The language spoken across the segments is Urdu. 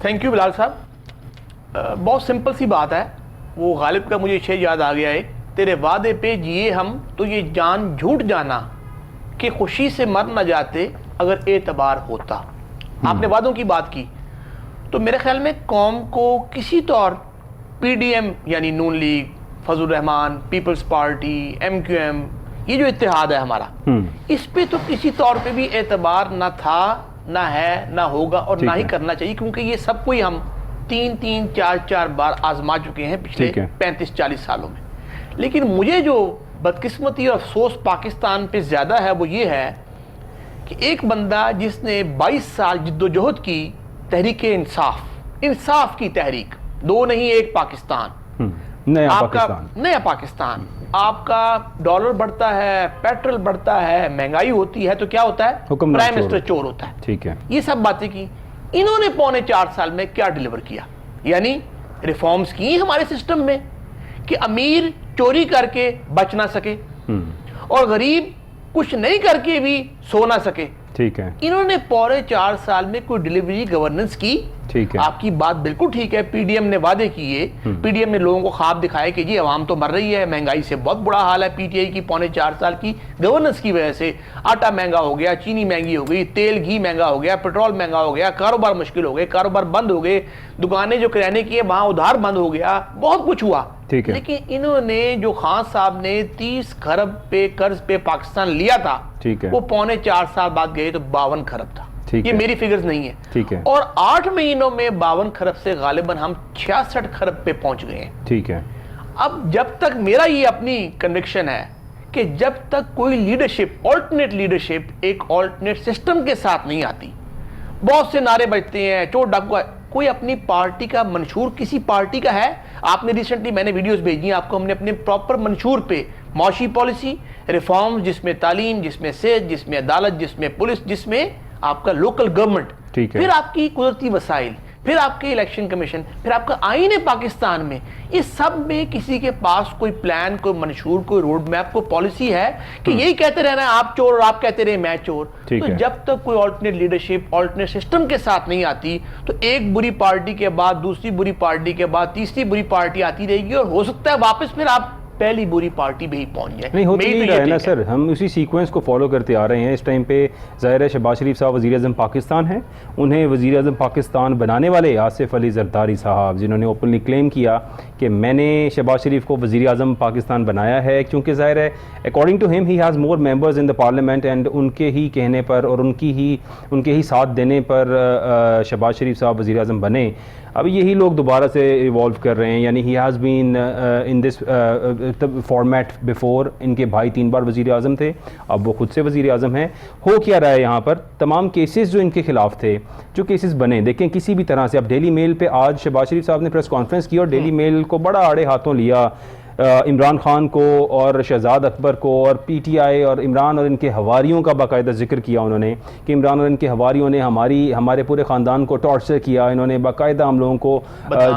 تھینک یو بلال صاحب. بہت سمپل سی بات ہے. وہ غالب کا مجھے شعر یاد آ گیا ہے, تیرے وعدے پہ جیے ہم تو یہ جان جھوٹ جانا کہ خوشی سے مر نہ جاتے اگر اعتبار ہوتا. آپ نے وعدوں کی بات کی, تو میرے خیال میں قوم کو کسی طور پی ڈی ایم یعنی Noon League, Fazl ur Rehman, Peoples Party, M Q M, یہ جو اتحاد ہے ہمارا, اس پہ تو کسی طور پہ بھی اعتبار نہ تھا, نہ ہے, نہ ہوگا اور نہ ہی کرنا چاہیے, کیونکہ یہ سب کوئی ہم 3-4 بار آزما چکے ہیں پچھلے 35-40 سالوں میں. لیکن مجھے جو بدقسمتی اور افسوس پاکستان پہ زیادہ ہے وہ یہ ہے کہ ایک بندہ جس نے 22 سال جد و جہد کی, تحریک انصاف کی تحریک, 2 نہیں 1 پاکستان, نیا پاکستان, آپ کا ڈالر بڑھتا ہے, پیٹرول بڑھتا ہے, مہنگائی ہوتی ہے, تو کیا ہوتا ہے, پرائم منسٹر چور ہوتا ہے. ٹھیک ہے, یہ سب باتیں کی. انہوں نے 4.25 سال میں کیا ڈیلیور کیا؟ یعنی ریفارمز کی ہمارے سسٹم میں کہ امیر چوری کر کے بچ نہ سکے اور غریب کچھ نہیں کر کے بھی سو نہ سکے. ٹھیک ہے, انہوں نے 4.25 سال میں کوئی ڈیلیوری گورننس کی. ٹھیک ہے, آپ کی بات بالکل ٹھیک ہے, پی ڈی ایم نے وعدے کیے, پی ڈی ایم نے لوگوں کو خواب دکھائے کہ جی عوام تو مر رہی ہے, مہنگائی سے بہت برا حال ہے, پی ٹی آئی کی 4.25 سال کی گورننس کی وجہ سے آٹا مہنگا ہو گیا, چینی مہنگی ہو گئی, تیل گھی مہنگا ہو گیا, پیٹرول مہنگا ہو گیا, کاروبار مشکل ہو گئے, کاروبار بند ہو گئے, دکانیں جو کرانے کی ہے وہاں ادھار بند ہو گیا, بہت کچھ ہوا. لیکن انہوں نے جو خان صاحب نے 30 کھرب پہ قرض پہ پاکستان لیا تھا, وہ 4.25 سال بعد گئے تو 52 کھرب تھا. یہ میری فگرز نہیں ہے, اور 8 مہینوں میں 52 کھرب سے غالباً ہم 66 کھرب پہ پہنچ گئے ہیں. ٹھیک ہے, اب جب تک میرا یہ اپنی کنوکشن ہے کہ جب تک کوئی لیڈرشپ, آلٹرنیٹ لیڈرشپ ایک آلٹرنیٹ سسٹم کے ساتھ نہیں آتی, بہت سے نعرے بجتے ہیں, چور ڈاکو, کوئی اپنی پارٹی کا منشور کسی پارٹی کا ہے. آپ نے ریسنٹلی, میں نے ویڈیوز بھیجی ہیں آپ کو, ہم نے اپنے پراپر منشور پہ معاشی پالیسی, ریفارم جس میں تعلیم, جس میں صحت, جس میں عدالت, جس میں پولیس, جس میں آپ کا لوکل گورنمنٹ, پھر آپ کی قدرتی وسائل, پھر آپ کے الیکشن کمیشن, پھر آپ کا آئین پاکستان میں, اس سب میں کسی کے پاس کوئی پلان, کوئی منشور, کوئی روڈ میپ, کوئی پالیسی ہے کہ یہی کہتے رہنا ہے آپ چور اور آپ کہتے رہے میں چور. تو جب تک کوئی آلٹرنیٹ لیڈرشپ آلٹرنیٹ سسٹم کے ساتھ نہیں آتی تو ایک بری پارٹی کے بعد دوسری بری پارٹی کے بعد تیسری بری پارٹی آتی رہے گی, اور ہو سکتا ہے واپس پھر آپ پہلی بری پارٹی بھی ہی پہنچ جائے. نہیں ہوتا نہیں رہا ہے نا سر, ہم اسی سیکوینس کو فالو کرتے آ رہے ہیں. اس ٹائم پہ ظاہر ہے شہباز شریف صاحب وزیر اعظم پاکستان ہیں, انہیں وزیر اعظم پاکستان بنانے والے آصف علی زرداری صاحب, جنہوں نے اوپنلی کلیم کیا کہ میں نے شہباز شریف کو وزیر اعظم پاکستان بنایا ہے, کیونکہ ظاہر ہے according to him he has more members in the parliament, and ان کے ہی کہنے پر اور ان کے ہی ساتھ دینے پر شہباز شریف صاحب وزیر اعظم بنے. اب یہی لوگ دوبارہ سے ایوالو کر رہے ہیں, یعنی he has been in this format before. ان کے بھائی 3 بار وزیر اعظم تھے, اب وہ خود سے وزیر اعظم ہیں. ہو کیا رہا ہے یہاں پر, تمام کیسز جو ان کے خلاف تھے, جو کیسز بنے, دیکھیں کسی بھی طرح سے. اب ڈیلی میل پہ آج شہباز شریف صاحب نے پریس کانفرنس کی اور ڈیلی میل کو بڑا آڑے ہاتھوں لیا, عمران خان کو اور شہزاد اکبر کو اور پی ٹی آئی اور عمران اور ان کے حواریوں کا باقاعدہ ذکر کیا انہوں نے کہ عمران اور ان کے حواریوں نے ہمارے پورے خاندان کو ٹارچر کیا. انہوں نے باقاعدہ ہم لوگوں کو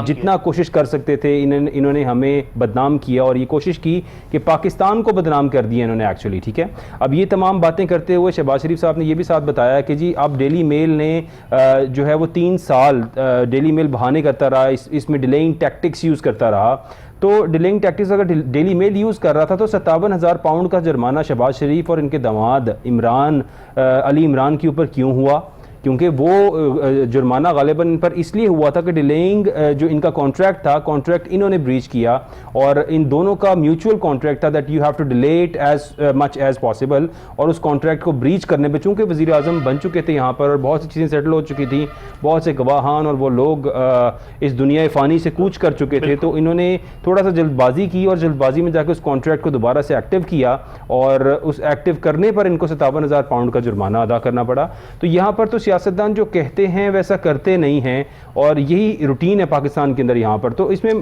جتنا کوشش کر سکتے تھے انہوں نے ہمیں بدنام کیا, اور یہ کوشش کی کہ پاکستان کو بدنام کر دیا انہوں نے ایکچولی. ٹھیک ہے, اب یہ تمام باتیں کرتے ہوئے شہباز شریف صاحب نے یہ بھی ساتھ بتایا کہ جی اب ڈیلی میل نے جو ہے وہ 3 سال ڈیلی میل بہانے کرتا رہا, اس میں ڈیلیئنگ ٹیکٹکس یوز کرتا رہا. تو ڈیلیئنگ ٹیکٹکس اگر ڈیلی میل یوز کر رہا تھا تو 57,000 پاؤنڈ کا جرمانہ شہباز شریف اور ان کے داماد علی عمران کے اوپر کیوں ہوا؟ کیونکہ وہ جرمانہ غالباً پر اس لیے ہوا تھا کہ ڈیلیئنگ جو ان کا کانٹریکٹ تھا, کانٹریکٹ انہوں نے بریچ کیا, اور ان دونوں کا میوچول کانٹریکٹ تھا that you have to delay it as much as possible. اور اس کانٹریکٹ کو بریچ کرنے پہ چونکہ وزیر اعظم بن چکے تھے یہاں پر اور بہت سی چیزیں سیٹل ہو چکی تھیں, بہت سے گواہان اور وہ لوگ اس دنیا فانی سے کوچ کر چکے تھے, تو انہوں نے تھوڑا سا جلد بازی کی اور جلد بازی میں جا کے اس کانٹریکٹ کو دوبارہ سے ایکٹیو کیا, اور اس ایکٹیو کرنے پر ان کو 57,000 پاؤنڈ کا جرمانہ ادا کرنا پڑا. تو یہاں پر تو سیاستدان جو کہتے ہیں ویسا کرتے نہیں ہیں, اور یہی روٹین ہے پاکستان کے اندر یہاں پر. تو اس میں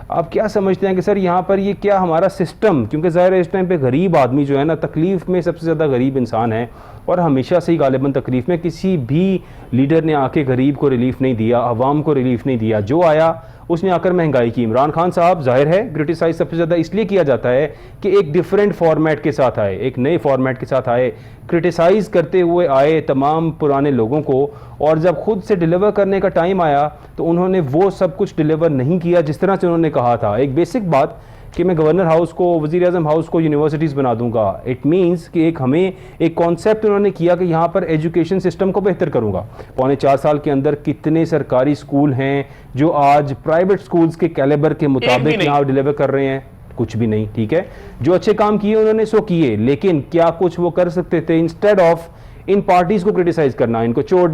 آپ کیا سمجھتے ہیں کہ سر یہاں پر یہ کیا ہمارا سسٹم, کیونکہ ظاہر ہے اس ٹائم پہ غریب آدمی جو ہے نا, تکلیف میں سب سے زیادہ غریب انسان ہے, اور ہمیشہ سے ہی غالباً تکلیف میں کسی بھی لیڈر نے آ کے غریب کو ریلیف نہیں دیا, عوام کو ریلیف نہیں دیا. جو آیا اس نے آ کر مہنگائی کی. عمران خان صاحب ظاہر ہے کرٹیسائز سب سے زیادہ اس لیے کیا جاتا ہے کہ ایک ڈیفرنٹ فارمیٹ کے ساتھ آئے, ایک نئے فارمیٹ کے ساتھ آئے, کرٹیسائز کرتے ہوئے آئے تمام پرانے لوگوں کو, اور جب خود سے ڈیلیور کرنے کا ٹائم آیا تو انہوں نے وہ سب کچھ ڈیلیور نہیں کیا جس طرح سے انہوں نے کہا تھا. ایک بیسک بات کہ میں گورنر ہاؤس کو, وزیر اعظم ہاؤس کو یونیورسٹیز بنا دوں گا, اٹ مینس کہ ہمیں ایک کانسیپٹ انہوں نے کیا کہ یہاں پر ایجوکیشن سسٹم کو بہتر کروں گا. 4.25 سال کے اندر کتنے سرکاری اسکول ہیں جو آج پرائیویٹ اسکولز کے کیلیبر کے مطابق یہاں ڈیلیور کر رہے ہیں؟ کچھ بھی نہیں. ٹھیک ہے, جو اچھے کام کیے انہوں نے سو کیے, لیکن کیا کچھ وہ کر سکتے تھے انسٹیڈ آف ان پارٹیز کو کرٹیسائز کرنا, ان کو چور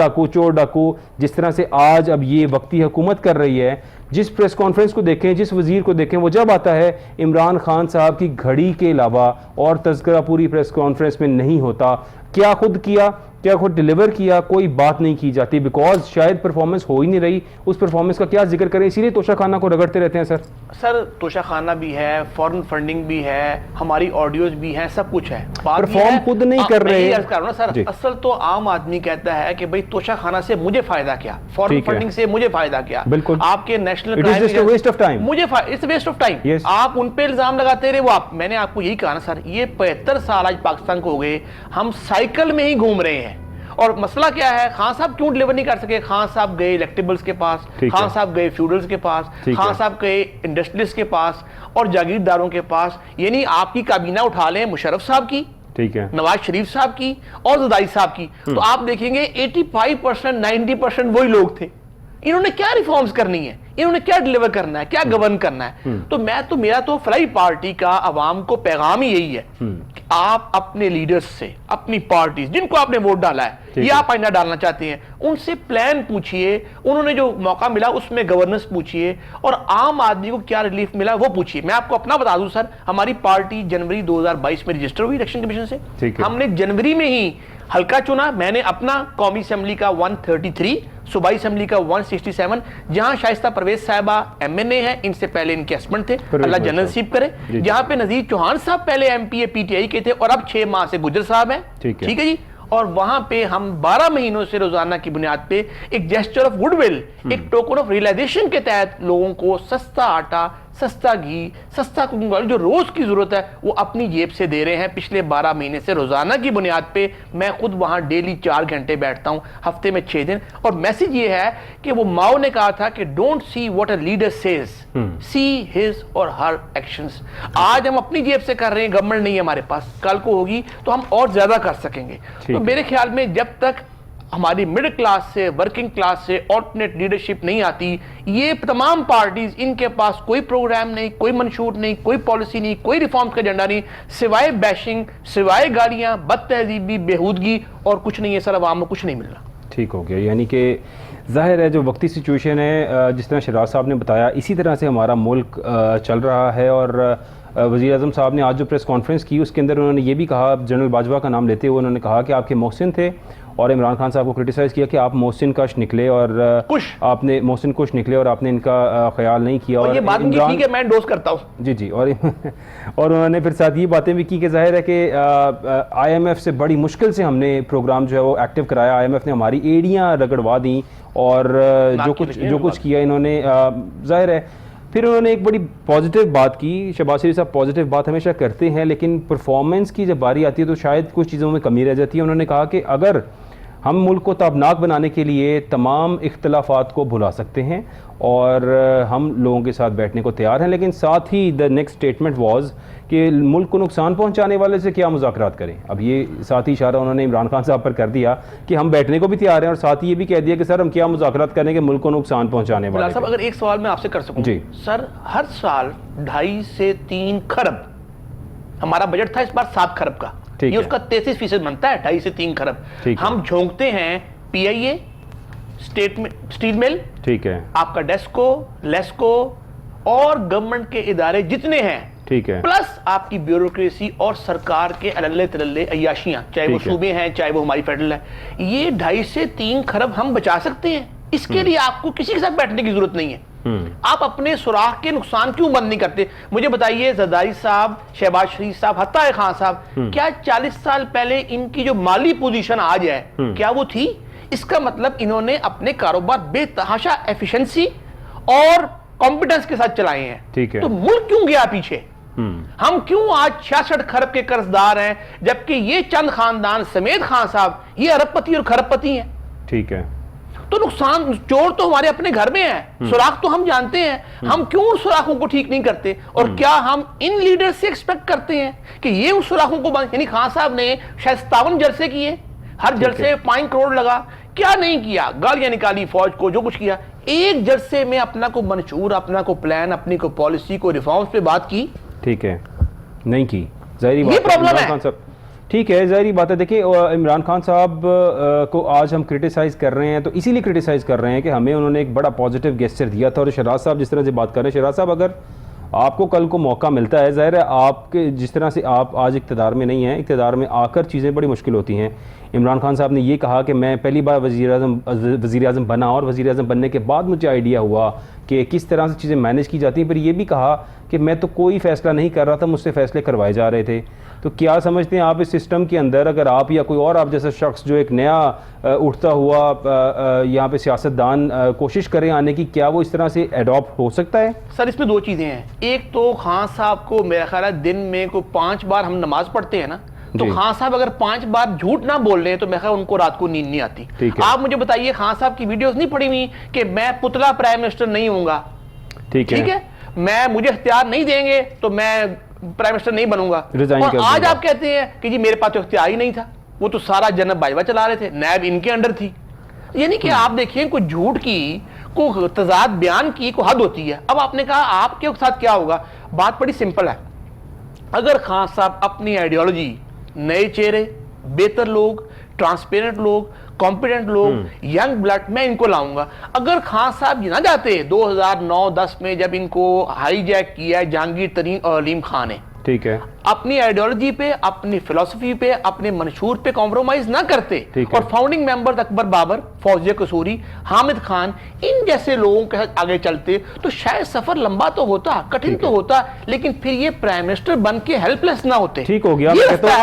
ڈاکو جس طرح سے آج اب یہ وقتی حکومت کر رہی ہے. جس پریس کانفرنس کو دیکھیں, جس وزیر کو دیکھیں, وہ جب آتا ہے عمران خان صاحب کی گھڑی کے علاوہ اور تذکرہ پوری پریس کانفرنس میں نہیں ہوتا. کیا خود کیا, کیا خود ڈیلیور کیا, کوئی بات نہیں کی جاتی, بیکاز شاید پرفارمنس ہو ہی نہیں رہی. اس پرفارمنس کا کیا ذکر کریں, اسی لیے توشہ خانہ کو رگڑتے رہتے ہیں. سر توشہ خانہ بھی ہے, فورن فنڈنگ بھی ہے, ہماری آڈیوز بھی ہیں, سب کچھ ہے. پرفارم خود نہیں کر رہے. سر اصل تو عام آدمی کہتا ہے کہ بھئی توشہ خانہ سے مجھے فائدہ کیا, فورن فنڈنگ سے مجھے فائدہ کیا, آپ کے نیشنل مجھے ویسٹ آف ٹائم, آپ ان پہ الزام لگاتے رہے. وہ میں نے آپ کو یہی کہا نا سر, یہ 75 سال آج پاکستان کو ہو گئے, ہم سائیکل میں ہی گھوم رہے ہیں. اور مسئلہ کیا ہے, خان صاحب کیوں ڈیلیور نہیں کر سکے؟ خان صاحب گئے الیکٹیبلز کے پاس, خان صاحب گئے فیوڈلز کے پاس, خان صاحب گئے انڈسٹریلسٹ کے پاس اور جاگیرداروں کے پاس. یعنی آپ کی کابینہ اٹھا لیں مشرف صاحب کی, نواز شریف صاحب کی اور زرداری صاحب کی, تو آپ دیکھیں گے 85% 90% وہی لوگ تھے. انہوں نے کیا ریفارمز کرنی ہے, انہوں نے کیا ڈیلیور کرنا ہے, کیا گورن کرنا ہے؟ تو میرا تو فلاحی پارٹی کا عوام کو پیغام ہی یہی ہے کہ آپ اپنے لیڈرز سے, اپنی پارٹیز جن کو آپ نے ووٹ ڈالا ہے یا آپ آئندہ ڈالنا چاہتے ہیں, ان سے پلان پوچھئے, انہوں نے جو موقع ملا اس میں گورننس پوچھئے, اور عام آدمی کو کیا ریلیف ملا وہ پوچھئے. میں آپ کو اپنا بتا دوں سر, ہماری پارٹی جنوری 2022 میں رجسٹر ہوئی الیکشن کمیشن سے. ہم نے جنوری میں ہی حلقہ چنا. میں نے اپنا قومی اسمبلی کا 133, صوبائی اسمبلی کا 167, جہاں شائستہ پرویز صاحبہ ایم این اے ہیں, ان سے پہلے ان کے ہسبینڈ تھے, اللہ جنت نصیب کرے, جہاں پہ نذیر چوہان صاحب پہلے M P a P T I کے تھے اور اب 6 ماہ سے گجر صاحب ہیں. ٹھیک ہے جی. اور وہاں پہ ہم 12 مہینوں سے روزانہ کی بنیاد پہ ایک جیسچر آف گڈ ول, ایک ٹوکن آف ریئلائزیشن کے تحت لوگوں کو سستا آٹا, سستا گھی, سستا کوکنگ آئل جو روز کی ضرورت ہے وہ اپنی جیب سے دے رہے ہیں. پچھلے 12 مہینے سے روزانہ کی بنیاد پہ میں خود وہاں ڈیلی 4 گھنٹے بیٹھتا ہوں, ہفتے میں 6 دن. اور میسیج یہ ہے کہ وہ ماؤ نے کہا تھا کہ don't see what a leader says, see his اور ہر ایکشنز. آج ہم اپنی جیب سے کر رہے ہیں, گورنمنٹ نہیں ہے ہمارے پاس, کل کو ہوگی تو ہم اور زیادہ کر سکیں گے. تو میرے خیال میں جب تک ہماری مڈل کلاس سے, ورکنگ کلاس سے آلٹرنیٹ لیڈرشپ نہیں آتی, یہ تمام پارٹیز, ان کے پاس کوئی پروگرام نہیں, کوئی منشور نہیں, کوئی پالیسی نہیں, کوئی ریفارمز کا ایجنڈا نہیں, سوائے بیشنگ, سوائے گالیاں, بد تہذیبی, بےہودگی, اور کچھ نہیں ہے سر. عوام کو کچھ نہیں مل رہا. ٹھیک ہو گیا. یعنی کہ ظاہر ہے جو وقتی سچویشن ہے, جس طرح شراز صاحب نے بتایا, اسی طرح سے ہمارا ملک چل رہا ہے. اور وزیر اعظم صاحب نے آج جو پریس کانفرنس کی اس کے اندر انہوں نے یہ بھی کہا, جنرل باجوہ کا نام لیتے ہوئے انہوں نے کہا کہ آپ کے محسن تھے, اور عمران خان صاحب کو کرٹیسائز کیا کہ آپ محسن کش نکلے, اور آپ نے محسن کش نکلے اور آپ نے ان کا خیال نہیں کیا. اور یہ بات کی تھی کہ میں ڈوز کرتا ہوں. جی. اور انہوں نے پھر ساتھ یہ باتیں بھی کی کہ ظاہر ہے کہ آئی ایم ایف سے بڑی مشکل سے ہم نے پروگرام جو ہے وہ ایکٹیو کرایا. آئی ایم ایف نے ہماری ایڑیاں رگڑوا دیں, اور جو کچھ کیا انہوں نے, ظاہر ہے. پھر انہوں نے ایک بڑی پازیٹیو بات کی. شہباز شریف صاحب پازیٹیو بات ہمیشہ کرتے ہیں, لیکن پرفارمنس کی جب باری آتی ہے تو شاید کچھ چیزوں میں کمی رہ جاتی ہے. انہوں نے کہا کہ اگر ہم ملک کو تابناک بنانے کے لیے تمام اختلافات کو بھلا سکتے ہیں اور ہم لوگوں کے ساتھ بیٹھنے کو تیار ہیں, لیکن ساتھ ہی دا نیکسٹ اسٹیٹمنٹ واز کہ ملک کو نقصان پہنچانے والے سے کیا مذاکرات کریں. اب یہ ساتھ ہی اشارہ انہوں نے عمران خان صاحب پر کر دیا کہ ہم بیٹھنے کو بھی تیار ہیں, اور ساتھ ہی یہ بھی کہہ دیا کہ سر ہم کیا مذاکرات کریں کہ ملک کو نقصان پہنچانے والے. صاحب اگر ایک سوال میں آپ سے کر سکوں. جی سر, ہر سال 2.5 سے 3 کھرب ہمارا بجٹ تھا, اس بار 7 کھرب کا, یہ اس کا 33% بنتا ہے, 2.5 سے 3 کھرب. ہم جھونکتے ہیں پی آئی اے, اسٹیل مل, ٹھیک ہے, آپ کا ڈیسکو, لیسکو اور گورنمنٹ کے ادارے جتنے ہیں, ٹھیک ہے, پلس آپ کی بیوروکریسی اور سرکار کے اللے تللے عیاشیاں, چاہے وہ صوبے ہیں چاہے وہ ہماری فیڈرل ہے. یہ 2.5 سے 3 کھرب ہم بچا سکتے ہیں. اس کے لیے آپ کو کسی کے ساتھ بیٹھنے کی ضرورت نہیں ہے. آپ اپنے سوراخ کے نقصان کیوں بند نہیں کرتے؟ مجھے بتائیے, زرداری صاحب, شہباز شریف صاحب, حتیٰ خان صاحب, کیا 40 سال پہلے ان کی جو مالی پوزیشن آج ہے کیا وہ تھی؟ اس کا مطلب انہوں نے اپنے کاروبار بے تحاشا ایفیشنسی اور کمپیٹنس کے ساتھ چلائے ہیں. ٹھیک ہے. تو ملک کیوں گیا پیچھے؟ ہم کیوں آج 66 کھرب کے قرض دار ہیں جبکہ یہ چند خاندان سمیت خان صاحب یہ ارب پتی اور کھرب پتی ہیں؟ ٹھیک ہے. تو نقصان چور تو ہمارے اپنے گھر میں ہے, سوراخ تو ہم جانتے ہیں, ہم کیوں ان سوراخوں کو ٹھیک نہیں کرتے؟ اور کیا ہم ان لیڈر سے ایکسپیکٹ کرتے ہیں کہ یہ ان سوراخوں کو یعنی خان صاحب نے شاید 57 جلسے کیے, ہر جلسے 5 کروڑ لگا, کیا نہیں کیا؟ گالیاں نکالی فوج کو, جو کچھ کیا. ایک جلسے میں اپنا کو منشور, اپنا کو پلان, اپنی کو پالیسی, کو ریفارمز پہ بات کی؟ ٹھیک ہے, نہیں کی. ظاہری بات یہ پرابلم ہے. ٹھیک ہے, ظاہری بات ہے. دیکھیں عمران خان صاحب کو آج ہم کرٹیسائز کر رہے ہیں تو اسی لیے کرٹیسائز کر رہے ہیں کہ ہمیں انہوں نے ایک بڑا پازیٹیو گیسچر دیا تھا. اور شہراز صاحب جس طرح سے بات کر رہے ہیں, شہراز صاحب اگر آپ کو کل کو موقع ملتا ہے, ظاہر ہے آپ کے جس طرح سے آپ آج اقتدار میں نہیں ہیں, اقتدار میں آ کر چیزیں بڑی مشکل ہوتی ہیں. عمران خان صاحب نے یہ کہا کہ میں پہلی بار وزیر اعظم بنا اور وزیر اعظم بننے کے بعد مجھے آئیڈیا ہوا کہ کس طرح سے چیزیں مینیج کی جاتی ہیں. پھر یہ بھی کہا کہ میں تو کوئی فیصلہ نہیں کر رہا تھا, مجھ سے فیصلے کروائے جا رہے تھے. تو کیا سمجھتے ہیں آپ اس سسٹم کے اندر اگر آپ یا کوئی اور آپ جیسا شخص جو ایک نیا اٹھتا ہوا یہاں پہ سیاستدان کوشش کریں آنے کی, کیا وہ اس طرح سے ایڈاپٹ ہو سکتا ہے؟ سر اس میں 2 چیزیں ہیں. ایک تو خان صاحب کو میرا خیال ہے دن میں کو 5 بار ہم نماز پڑھتے ہیں نا, تو خان صاحب اگر 5 بار جھوٹ نہ بول رہے ہیں تو میرا خیال ان کو رات کو نیند نہیں آتی. آپ مجھے بتائیے, خان صاحب کی ویڈیوز نہیں پڑھی ہوئی کہ میں پتلا پرائم منسٹر نہیں ہوں گا, ٹھیک ہے, مجھے اختیار نہیں دیں گے تو میں پرائم منسٹر نہیں بنوں گا. اور آج آپ کہتے ہیں کہ جی میرے پاس تو اختیار ہی نہیں تھا, وہ تو سارا جناب باجوہ چلا رہے تھے, نیب ان کے انڈر تھی. یعنی کہ آپ دیکھیں کوئی جھوٹ کی, کوئی تضاد بیان کی کوئی حد ہوتی ہے. اب آپ نے کہا آپ کے ساتھ کیا ہوگا, بات بڑی سمپل ہے. اگر خان صاحب اپنی آئیڈیالوجی, نئے چہرے, بہتر لوگ, ٹرانسپیرنٹ لوگ, کمپیٹنٹ لوگ, ینگ بلڈ, میں ان کو لاؤں گا. اگر خان صاحب یہ نہ جاتے 2009-10 میں جب ان کو ہائی جیک کیا ہے جہانگیر ترین اور علیم خان نے, ٹھیک ہے, اپنی آئیڈیالوجی پہ, اپنی فلسفی پہ, اپنے منشور پہ کمپرومائز نہ کرتے, اور فاؤنڈنگ ممبر اکبر بابر, فوزیہ قصوری, حامد خان, ان جیسے لوگوں کے ساتھ آگے چلتے تو شاید سفر لمبا تو ہوتا, کٹھن تو ہوتا, لیکن پھر یہ پرائم منسٹر بن کے ہیلپ لیس نہ ہوتے. ٹھیک ہو گیا.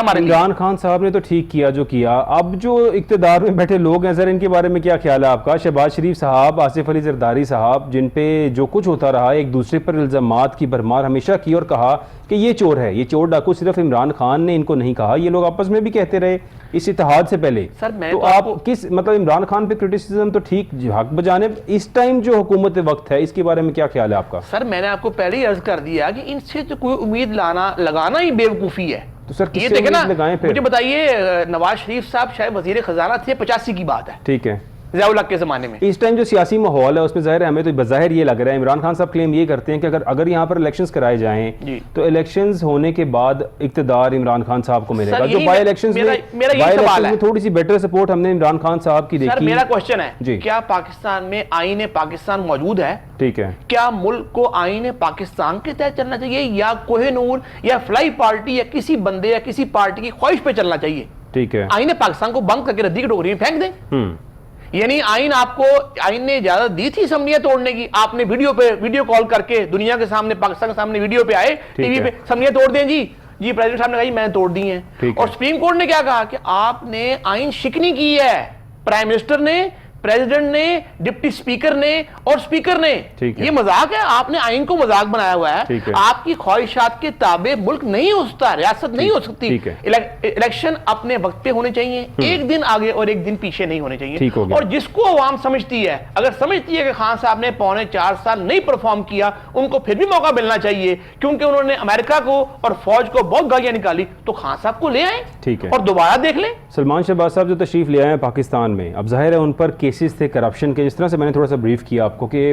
عمران خان صاحب نے تو ٹھیک کیا جو کیا. اب جو اقتدار میں بیٹھے لوگ ہیں سر, ان کے بارے میں کیا خیال ہے آپ کا؟ شہباز شریف صاحب, آصف علی زرداری صاحب, جن پہ جو کچھ ہوتا رہا, ایک دوسرے پر الزامات کی بھرمار ہمیشہ کی اور کہا کہ یہ چور ہے, یہ چور ڈاکو, صرف عمران خان نے ان کو نہیں کہا, یہ لوگ آپس میں بھی کہتے رہے اس اتحاد سے پہلے. تو آپ کس مطلب عمران خان پہ کرٹیسزم تو ٹھیک, حق بجانب, اس ٹائم جو حکومت وقت ہے اس کے بارے میں کیا خیال ہے آپ کا؟ سر میں نے آپ کو پہلے ہی عرض کر دیا کہ ان سے تو کوئی امید لگانا ہی بیوقوفی ہے. تو سر یہ دیکھیں نا, مجھے بتائیے نواز شریف صاحب شاید وزیر خزانہ تھے 85 کی بات ہے, ٹھیک ہے, ضیاء الحق کے زمانے میں. اس ٹائم جو سیاسی ماحول ہے اس میں ظاہر ہے ہمیں تو بظاہر یہ لگ رہا ہے, عمران خان صاحب کلیم یہ کرتے ہیں کہ اگر یہاں پر الیکشنز کرائے جائیں تو الیکشنز ہونے کے بعد اقتدار عمران خان صاحب کو ملے گا. جو بائی الیکشنز میں تھوڑی سی بیٹر سپورٹ ہم نے عمران خان صاحب کی دیکھی. سر میرا کوشچن ہے, کیا پاکستان میں آئین پاکستان موجود ہے؟ ٹھیک ہے, کیا ملک کو آئین پاکستان کے تحت چلنا چاہیے یا کوہ نور یا فلائی پارٹی یا کسی بندے یا کسی پارٹی کی خواہش پہ چلنا چاہیے؟ ٹھیک ہے, آئین پاکستان کو بند کر کے ردی کی ٹوکری میں پھینک دیں. یعنی آئین آپ کو, آئین نے اجازت دی تھی اسمبلیاں توڑنے کی, آپ نے ویڈیو کال کر کے دنیا کے سامنے, پاکستان کے سامنے ویڈیو پہ آئے ٹی وی پہ, اسمبلیاں توڑ دیں جی پریزیڈنٹ صاحب نے کہا میں نے توڑ دی ہیں. اور سپریم کورٹ نے کیا کہا کہ آپ نے آئین شکنی کی ہے, پرائم منسٹر نے, پریزیڈنٹ نے, ڈپٹی سپیکر نے اور سپیکر نے. یہ مذاق ہے, آپ نے آئین کو مذاق بنایا ہوا ہے. آپ کی خواہشات کے تابع ملک نہیں ہو سکتا, ریاست نہیں ہو سکتی. الیکشن اپنے وقت پہ ہونے چاہیے, ایک دن آگے اور ایک دن پیچھے نہیں ہونے چاہیے. اور جس کو عوام سمجھتی ہے, اگر سمجھتی ہے کہ خان صاحب نے 4.25 سال نہیں پرفارم کیا, ان کو پھر بھی موقع ملنا چاہیے, کیونکہ انہوں نے امریکہ کو اور فوج کو بہت گالیاں نکالی, تو خان صاحب کو لے آئیں اور دوبارہ دیکھ لیں. سلمان شہباز صاحب جو تشریف لے آئے ہیں پاکستان میں, اب ظاہر ہے ان پر کیسز تھے کرپشن کے, جس طرح سے میں نے تھوڑا سا بریف کیا آپ کو کہ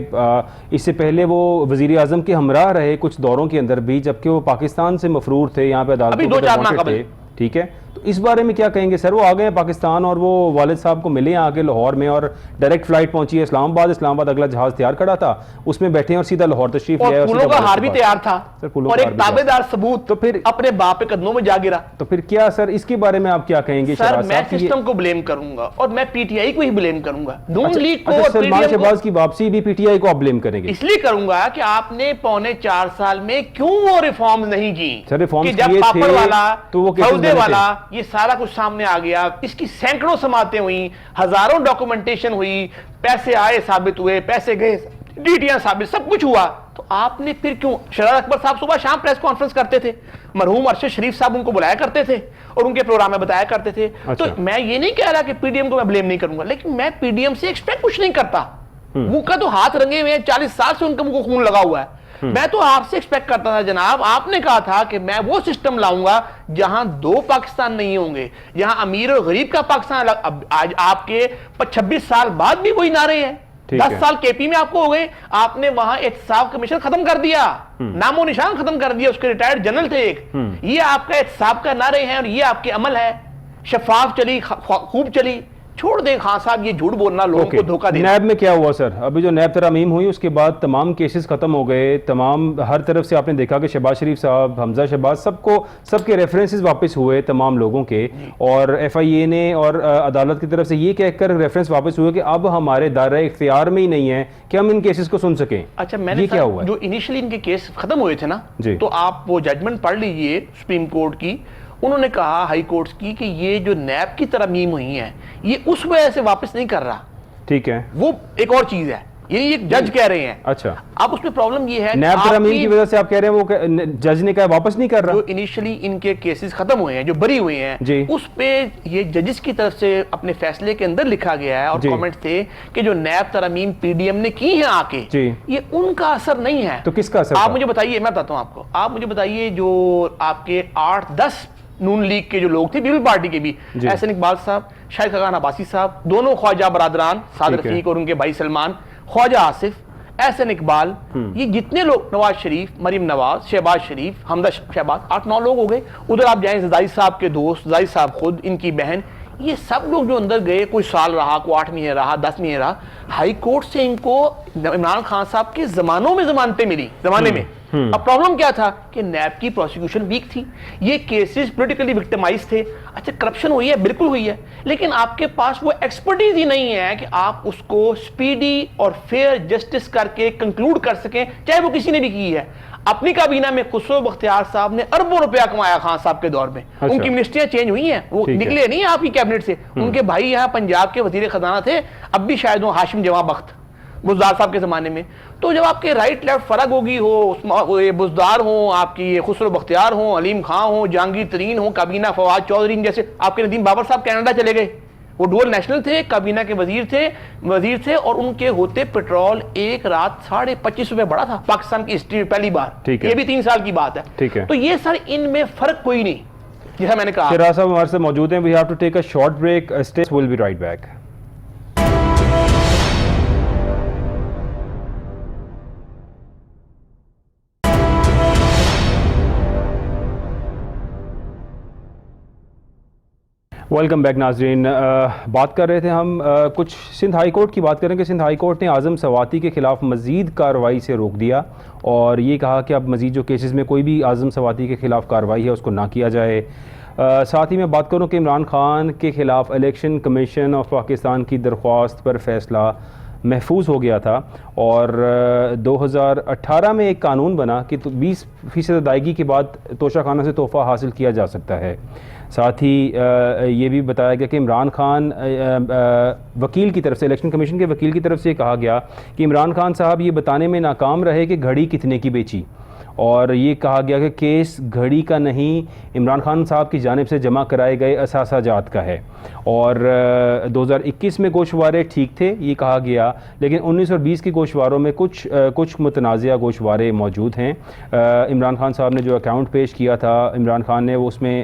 اس سے پہلے وہ وزیر اعظم کے ہمراہ رہے کچھ دوروں کے اندر بھی, جبکہ وہ پاکستان سے مفرور تھے, یہاں پہ عدالتوں تھے. ٹھیک ہے, تو اس بارے میں کیا کہیں گے سر؟ وہ آ گئے ہیں پاکستان اور وہ والد صاحب کو ملے آ کے لاہور میں, اور ڈائریکٹ فلائٹ پہنچی ہے اسلام آباد اگلا جہاز تیار کھڑا تھا, اس میں بیٹھے اور سیدھا لاہور تشریف لے آئے, اور پھولوں کا ہار بھی تیار تھا, اور ایک تابعدار ثبوت, تو پھر اپنے باپ کے قدموں میں جا گرا. تو پھر کیا سر اس کے بارے میں آپ کیا کہیں گے؟ سر میں سسٹم کو بلیم کروں گا, اور میں پی ٹی آئی کو ہی بلیم کروں گا. نون لیگ کو, سلمان شہباز کی واپسی بھی پی ٹی آئی کو آپ بلیم کریں گے؟ اس لیے کروں گا کہ آپ نے 4.25 سال میں کیوں وہ ریفارمز نہیں کی. جب پاپڑ والا, سعودے والا, یہ سارا کچھ سامنے آ گیا, اس کی سینکڑوں سماعتیں ہوئی, ہزاروں ڈاکومنٹیشن ہوئی, پیسے آئے ثابت ہوئے, پیسے گئے ڈیٹیاں ثابت سب کچھ ہوا, تو آپ نے پھر کیوں؟ شہزاد اکبر صاحب صبح شام پریس کانفرنس کرتے تھے, مرحوم ارشد شریف صاحب ان کو بلایا کرتے تھے اور ان کے پروگرام میں بتایا کرتے تھے. تو میں یہ نہیں کہہ رہا کہ پی ڈی ایم کو میں بلیم نہیں کروں گا, لیکن میں پی ڈی ایم سے ایکسپیکٹ کچھ نہیں کرتا. وہ کا تو ہاتھ رنگے ہوئے ہیں, 40 سال سے ان کا کو خون لگا ہوا ہے. میں تو آپ سے ایکسپیکٹ کرتا تھا جناب, آپ نے کہا تھا کہ میں وہ سسٹم لاؤں گا جہاں دو پاکستان نہیں ہوں گے, جہاں امیر اور غریب کا پاکستان. آج آپ کے 26 سال بعد بھی وہی نعرے ہیں. 10 سال کے پی میں آپ کو ہو گئے, آپ نے وہاں احتساب کمیشن ختم کر دیا, نام و نشان ختم کر دیا, اس کے ریٹائرڈ جنرل تھے ایک. یہ آپ کا احتساب کا نعرے ہیں اور یہ آپ کے عمل ہے. شفاف چلی, خوب چلی. چھوڑ دیں خان صاحب یہ جھوٹ بولنا, لوگوں کو دھوکہ دینا. نیب میں کیا ہوا سر؟ ابھی جو نیب ترامیم ہوئی اس کے بعد تمام کیسز ختم ہو گئے, تمام ہر طرف سے آپ نے دیکھا کہ شہباز شریف صاحب, حمزہ شہباز, سب کے ریفرنسز واپس ہوئے تمام لوگوں کے, اور ایف آئی اے نے اور عدالت کی طرف سے یہ کہہ کر ریفرنس واپس ہوئے کہ اب ہمارے دائرہ اختیار میں ہی نہیں ہے کہ ہم ان کیسز کو سن سکیں. اچھا, میں نے کیا ہوا جو انیشلی ان کے کیس ختم ہوئے تھے نا, تو آپ وہ ججمنٹ پڑھ لیجئے سپریم کورٹ کی. انہوں نے کہا ہائی کورٹس کی کہ یہ جو نیب کی ترامیم ہوئی ہیں یہ اس وجہ سے واپس نہیں کر رہا. ٹھیک ہے, وہ ایک اور چیز ہے, یعنی یہ جج کہہ رہے ہیں. اچھا, اب اس میں پرابلم یہ ہے نیب ترامیم کی وجہ سے آپ کہہ رہے ہیں وہ جج نے کہا واپس نہیں کر رہا. جو انیشلی ان کے کیسز ختم ہوئے ہیں, جو بری ہوئے ہیں, اس پہ یہ ججز کی طرف سے اپنے فیصلے کے اندر لکھا گیا ہے اور کامنٹ تھے کہ جو نیب ترامیم پی ڈی ایم نے کی ہیں آ کے, یہ ان کا اثر نہیں ہے. تو کس کا اثر؟ آپ مجھے بتائیے, میں بتاتا ہوں آپ کو. آپ مجھے بتائیے جو آپ کے 8-10 نون لیگ کے جو لوگ تھے, پیپل پارٹی کے بھی, احسن اقبال صاحب, شاہد خاقان عباسی صاحب, دونوں خواجہ برادران, سعد رفیق اور ان کے بھائی سلمان, خواجہ آصف, احسن اقبال, یہ جتنے لوگ, نواز شریف, مریم نواز, شہباز شریف, حمزہ شہباز, 8-9 لوگ ہو گئے. ادھر آپ جائیں زائی صاحب کے دوست, زائی صاحب خود, ان کی بہن, یہ سب لوگ جو اندر گئے, کوئی سال رہا, کوئی 8 مہینے رہا, 10 مہینے رہا. ہائی کورٹ سے ان کو عمران خان صاحب کے زمانوں میں ضمانتیں ملی, زمانے میں. اب پرابلم کیا تھا کہ نیب کی پروسیکیوشن ویک تھی, یہ کیسز پولیٹیکلی وکٹمائز تھے. اچھا, کرپشن ہوئی ہے, بالکل ہوئی ہے, لیکن آپ کے پاس وہ ایکسپرٹیز ہی نہیں ہے کہ آپ اس کو سپیڈی اور فیئر جسٹس کر کے کنکلوڈ کر سکیں, چاہے وہ کسی نے بھی کی ہے. اپنی کابینہ میں خسرو بختیار صاحب نے اربوں روپیہ کمایا خان صاحب کے دور میں. ان کی منسٹریاں چینج ہوئی ہیں, وہ نکلے نہیں آپ کی کیبنٹ سے. ان کے بھائی یہاں پنجاب کے وزیر خزانہ تھے, اب بھی شاید وہ ہاشم جواں بخت, بزدار صاحب کے زمانے میں. تو جب آپ کے رائٹ لیفٹ فرق ہوگی, ہو بزدار ہوں, آپ کی خسرو بختیار ہوں, علیم خان ہوں, جہانگیر ترین ہوں, کابینہ فواد چودھری, جیسے آپ کے ندیم بابر صاحب کینیڈا چلے گئے, وہ ڈول نیشنل تھے, کابینہ کے وزیر تھے, اور ان کے ہوتے پیٹرول ایک رات 25.5 روپے بڑا تھا پاکستان کی ہسٹری میں پہلی بار. یہ بھی 3 سال کی بات ہے. تو یہ سر ان میں فرق کوئی نہیں, جیسا میں نے کہا. شہراز صاحب ہمارے ساتھ موجود ہیں. We have to take a short break. Stay, will be right back. Welcome back ناظرین. بات کر رہے تھے ہم کچھ سندھ ہائی کورٹ کی بات کریں کہ سندھ ہائی کورٹ نے اعظم سواتی کے خلاف مزید کارروائی سے روک دیا اور یہ کہا کہ اب مزید جو کیسز میں کوئی بھی اعظم سواتی کے خلاف کارروائی ہے اس کو نہ کیا جائے. ساتھ ہی میں بات کروں کہ عمران خان کے خلاف الیکشن کمیشن آف پاکستان کی درخواست پر فیصلہ محفوظ ہو گیا تھا اور 2018 میں ایک قانون بنا کہ 20% ادائیگی کے بعد توشہ خانہ سے تحفہ حاصل کیا جا سکتا ہے. ساتھ ہی یہ بھی بتایا گیا کہ عمران خان وکیل کی طرف سے, الیکشن کمیشن کے وکیل کی طرف سے یہ کہا گیا کہ عمران خان صاحب یہ بتانے میں ناکام رہے کہ گھڑی کتنے کی بیچی, اور یہ کہا گیا کہ کیس گھڑی کا نہیں, عمران خان صاحب کی جانب سے جمع کرائے گئے اثاثہ جات کا ہے. اور 2021 میں گوشوارے ٹھیک تھے یہ کہا گیا, لیکن 19 اور 20 کے گوشواروں میں کچھ متنازعہ گوشوارے موجود ہیں. عمران خان صاحب نے جو اکاؤنٹ پیش کیا تھا, عمران خان نے وہ اس میں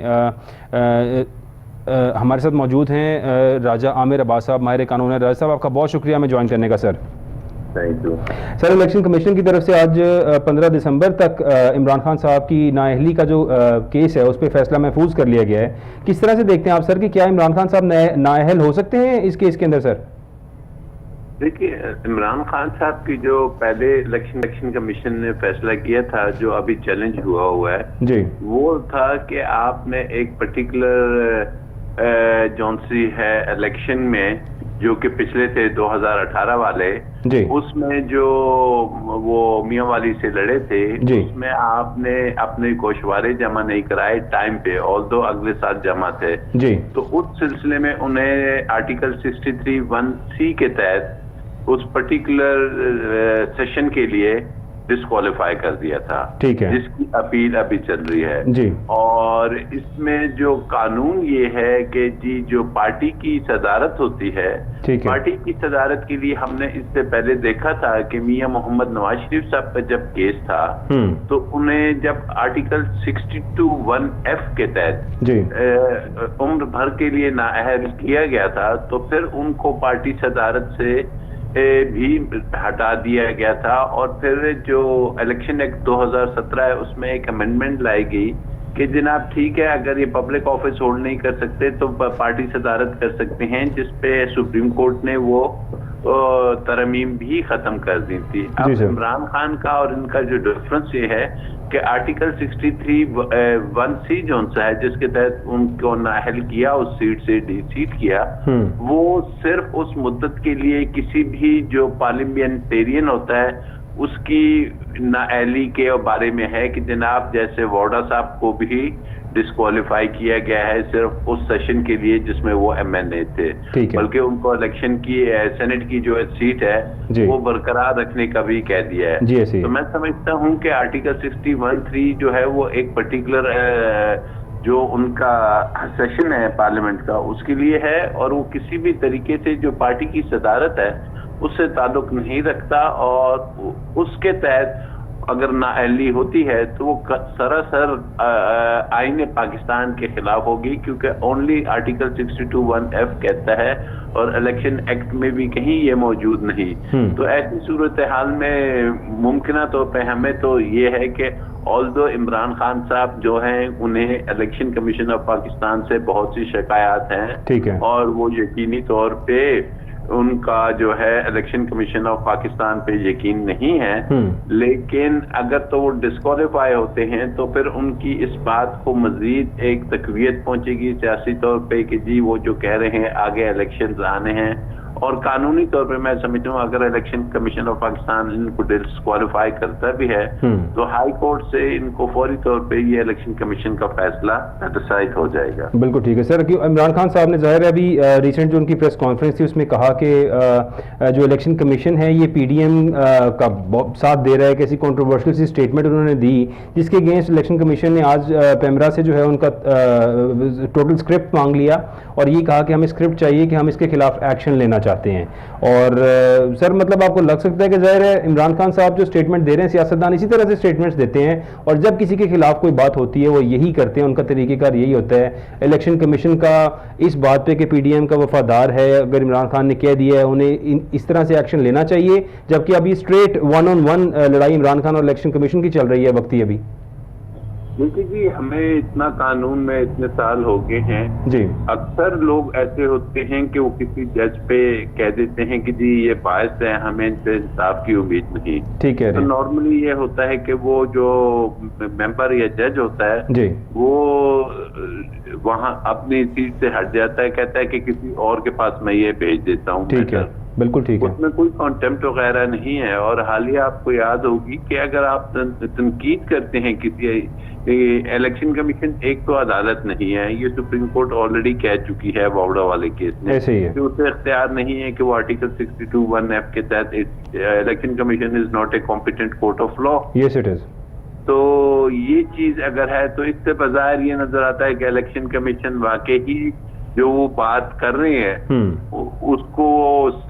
ہمارے ساتھ موجود ہیں راجہ عامر عباس صاحب, ماہر قانون ہے. راجہ صاحب آپ کا بہت شکریہ ہمیں جوائن کرنے کا. سر الیکشن کمیشن کی طرف سے آج 15 دسمبر تک عمران خان صاحب کی نااہلی کا جو کیس ہے اس پہ فیصلہ محفوظ کر لیا گیا ہے. کس طرح سے دیکھتے ہیں آپ سر کہ کیا عمران خان صاحب نااہل ہو سکتے ہیں اس کیس کے اندر؟ سر دیکھیے, عمران خان صاحب کی جو پہلے الیکشن کمیشن نے فیصلہ کیا تھا جو ابھی چیلنج ہوا ہے جی, وہ تھا کہ آپ نے ایک پرٹیکولر جونسی ہے الیکشن میں جو کہ پچھلے تھے 2018 والے, اس میں جو وہ میاں والی سے لڑے تھے, اس میں آپ نے اپنے گوشوارے جمع نہیں کرائے ٹائم پہ, although اگلے سال جمع تھے. تو اس سلسلے میں انہیں آرٹیکل 63(1)(c) کے تحت اس پرٹیکولر سیشن کے لیے ڈسکوالیفائی کر دیا تھا، ٹھیک ہے، جس کی اپیل ابھی چل رہی ہے جی. اور اس میں جو قانون یہ ہے کہ جی جو پارٹی کی صدارت ہوتی ہے، پارٹی کی صدارت کے لیے ہم نے اس سے پہلے دیکھا تھا کہ میاں محمد نواز شریف صاحب کا جب کیس تھا تو انہیں جب آرٹیکل 62(1)(f) کے تحت جی عمر بھر کے لیے نااہل کیا گیا تھا، تو پھر ان کو پارٹی صدارت سے بھی ہٹا دیا گیا تھا، اور پھر جو الیکشن ایکٹ 2017 ہے اس میں ایک امینڈمنٹ لائی گئی کہ جناب ٹھیک ہے اگر یہ پبلک آفس ہولڈ نہیں کر سکتے تو پارٹی صدارت کر سکتے ہیں، جس پہ سپریم کورٹ نے وہ ترمیم بھی ختم کر دی تھی. اب عمران خان کا اور ان کا جو ڈفرنس یہ ہے کہ آرٹیکل 63(1)(c) جو سا ہے جس کے تحت ان کو نااہل کیا، اس سیٹ سے ڈی سیٹ کیا، وہ صرف اس مدت کے لیے کسی بھی جو پارلیمنٹیرین ہوتا ہے اس کی نااہلی کے بارے میں ہے کہ جناب جیسے ووڈا صاحب کو بھی ڈسکوالیفائی کیا گیا ہے صرف اس سیشن کے لیے جس میں وہ ایم این اے تھے، بلکہ ان کو الیکشن کی سینٹ کی جو سیٹ ہے وہ برقرار رکھنے کا بھی کہہ دیا ہے. تو میں سمجھتا ہوں کہ آرٹیکل 61(3) جو ہے وہ ایک پرٹیکولر جو ان کا سیشن ہے پارلیمنٹ کا اس کے لیے ہے، اور وہ کسی بھی طریقے سے جو پارٹی کی صدارت ہے اس سے تعلق نہیں رکھتا، اور اس کے تحت اگر نااہلی ہوتی ہے تو وہ سراسر آئین پاکستان کے خلاف ہوگی، کیونکہ اونلی آرٹیکل 62(1)(f) کہتا ہے اور الیکشن ایکٹ میں بھی کہیں یہ موجود نہیں. تو ایسی صورتحال میں ممکنہ طور پہ ہمیں تو یہ ہے کہ آلدو عمران خان صاحب جو ہیں انہیں الیکشن کمیشن آف پاکستان سے بہت سی شکایات ہیں، اور وہ یقینی طور پہ ان کا جو ہے الیکشن کمیشن آف پاکستان پہ یقین نہیں ہے، لیکن اگر تو وہ ڈسکوالیفائی ہوتے ہیں تو پھر ان کی اس بات کو مزید ایک تقویت پہنچے گی سیاسی طور پہ کہ جی وہ جو کہہ رہے ہیں آگے الیکشنز آنے ہیں، اور قانونی طور پہ میں سمجھتا ہوں اگر الیکشن کمیشن آف پاکستان ان کو ڈسکوالیفائی کرتا بھی ہے تو ہائی کورٹ سے ان کو فوری طور پہ یہ الیکشن کمیشن کا فیصلہ ڈیسائیڈ ہو جائے گا. بالکل ٹھیک ہے سر. عمران خان صاحب نے ظاہر ہے ابھی ریسنٹ جو ان کی پریس کانفرنس تھی اس میں کہا کہ جو الیکشن کمیشن ہے یہ پی ڈی ایم کا ساتھ دے رہا ہے، کہ ایسی کنٹروورشل سی اسٹیٹمنٹ انہوں نے دی جس کے اگینسٹ الیکشن کمیشن نے آج پیمرا سے جو ہے ان کا ٹوٹل اسکرپٹ مانگ لیا اور یہ کہا کہ ہمیں اسکرپٹ چاہیے کہ ہم اس کے خلاف ایکشن لینا چاہتے ہیں. اور سر مطلب آپ کو لگ سکتا ہے کہ ظاہر ہے عمران خان صاحب جو اسٹیٹمنٹ دے رہے ہیں سیاستدان اسی طرح سے اسٹیٹمنٹس دیتے ہیں، اور جب کسی کے خلاف کوئی بات ہوتی ہے وہ یہی کرتے ہیں، ان کا طریقہ کار یہی ہوتا ہے. الیکشن کمیشن کا اس بات پہ کہ پی ڈی ایم کا وفادار ہے، اگر عمران خان نے کہہ دیا ہے انہیں اس طرح سے ایکشن لینا چاہیے، جبکہ ابھی اسٹریٹ 1-on-1 لڑائی عمران خان اور الیکشن کمیشن کی چل رہی ہے وقتی ابھی. کیونکہ جی ہمیں اتنا قانون میں اتنے سال ہو گئے ہیں جی، اکثر لوگ ایسے ہوتے ہیں کہ وہ کسی جج پہ کہہ دیتے ہیں کہ جی یہ باعث ہے، ہمیں ان سے انصاف کی امید نہیں. ٹھیک ہے. تو نارملی یہ ہوتا ہے کہ وہ جو ممبر یا جج ہوتا ہے جی وہ وہاں اپنی سیٹ سے ہٹ جاتا ہے، کہتا ہے کہ کسی اور کے پاس میں یہ بھیج دیتا ہوں. ٹھیک ہے، بالکل ٹھیک ہے. اس میں کوئی کانٹیمپٹ وغیرہ نہیں ہے. اور حالیہ آپ کو یاد ہوگی کہ اگر آپ تنقید کرتے ہیں کسی الیکشن کمیشن ایک تو عدالت نہیں ہے، یہ سپریم کورٹ آلریڈی کہہ چکی ہے واوڈا والے کیس میں کہ اسے اختیار نہیں ہے کہ وہ آرٹیکل 62(1)(f) کے تحت election commission is not a competent court of law. Yes it is. تو یہ چیز اگر ہے تو اس سے بظاہر یہ نظر آتا ہے کہ الیکشن کمیشن واقعی جو وہ بات کر رہے ہیں اس کو